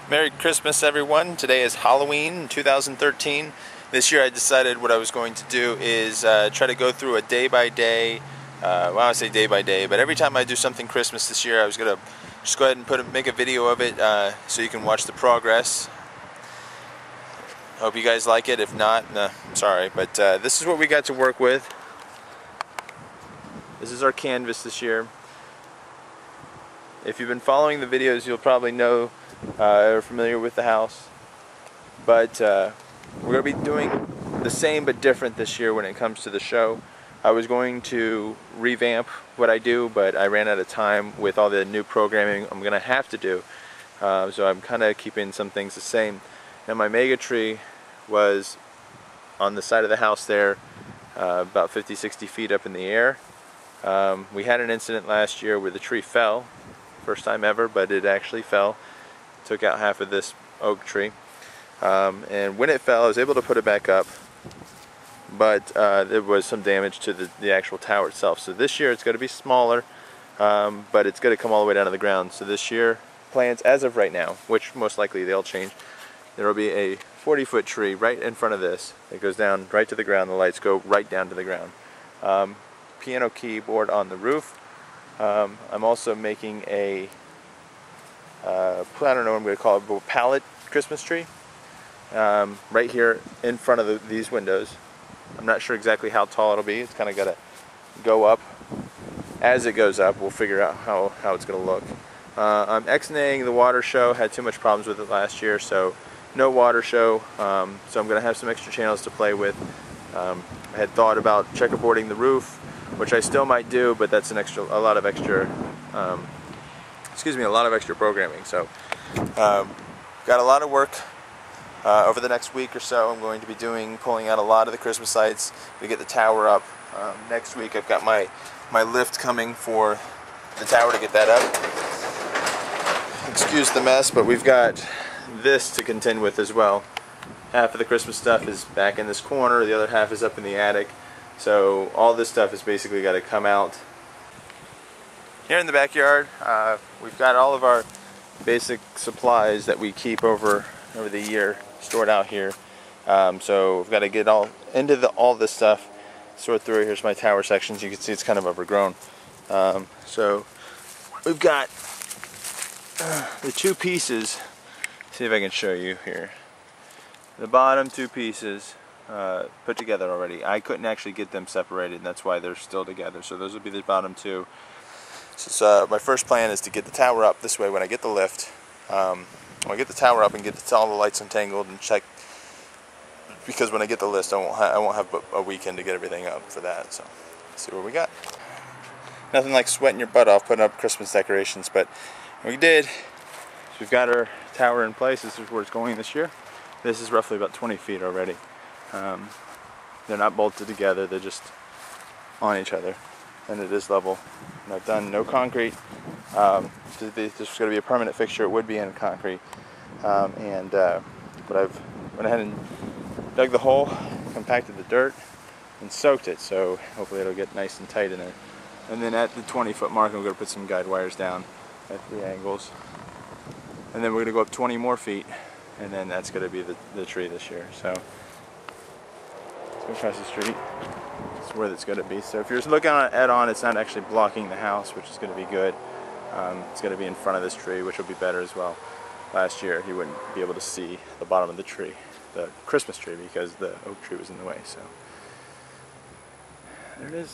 Merry Christmas, everyone. Today is Halloween 2013. This year I decided what I was going to do is try to go through a day-by-day, well, I say day-by-day, but every time I do something Christmas this year, I was going to just go ahead and make a video of it so you can watch the progress. Hope you guys like it. If not, nah, sorry. But this is what we got to work with. This is our canvas this year. If you've been following the videos, you'll probably know are familiar with the house, but we're going to be doing the same but different this year when it comes to the show. I was going to revamp what I do, but I ran out of time with all the new programming I'm going to have to do, so I'm kind of keeping some things the same. Now my mega tree was on the side of the house there, about 50-60 feet up in the air. We had an incident last year where the tree fell, first time ever, but it actually fell. Took out half of this oak tree, and when it fell I was able to put it back up, but there was some damage to the actual tower itself. So this year it's going to be smaller, but it's going to come all the way down to the ground. So this year, plans as of right now, which most likely they'll change, there will be a 40-foot tree right in front of this. It goes down right to the ground. The lights go right down to the ground. Piano keyboard on the roof. I'm also making a I don't know what I'm going to call it, but a pallet Christmas tree right here in front of these windows. I'm not sure exactly how tall it'll be. It's kind of got to go up. As it goes up, we'll figure out how it's going to look. I'm ex-naying the water show. Had too much problems with it last year, so no water show. So I'm going to have some extra channels to play with. I had thought about checkerboarding the roof, which I still might do, but that's a lot of extra programming. So got a lot of work over the next week or so. I'm going to be pulling out a lot of the Christmas lights to get the tower up. Next week I've got my lift coming for the tower to get that up. Excuse the mess, but we've got this to contend with as well. Half of the Christmas stuff is back in this corner, the other half is up in the attic. So all this stuff has basically got to come out. Here in the backyard, we've got all of our basic supplies that we keep over the year stored out here. So we've got to get all into all this stuff, sort through it. Here's my tower sections. You can see it's kind of overgrown. So we've got the two pieces. See if I can show you here. The bottom two pieces put together already. I couldn't actually get them separated, and that's why they're still together. So those will be the bottom two. So my first plan is to get the tower up this way when I get the lift. When I get the tower up and get all the lights untangled and check, because when I get the lift I won't have a weekend to get everything up for that. So let's see what we got. Nothing like sweating your butt off putting up Christmas decorations, but we did. So we've got our tower in place. This is where it's going this year. This is roughly about 20 feet already. They're not bolted together, they're just on each other, and it is level. And I've done no concrete. If this was going to be a permanent fixture, it would be in concrete. But I've went ahead and dug the hole, compacted the dirt, and soaked it, so hopefully it'll get nice and tight in there. And then at the 20-foot mark, I'm going to put some guide wires down at 3 angles. And then we're going to go up 20 more feet, and then that's going to be the tree this year. So let's go across the street. That's where it's going to be. So if you're looking at on, it's not actually blocking the house, which is going to be good. It's going to be in front of this tree, which will be better as well. Last year you wouldn't be able to see the bottom of the tree, the Christmas tree, because the oak tree was in the way. So there it is.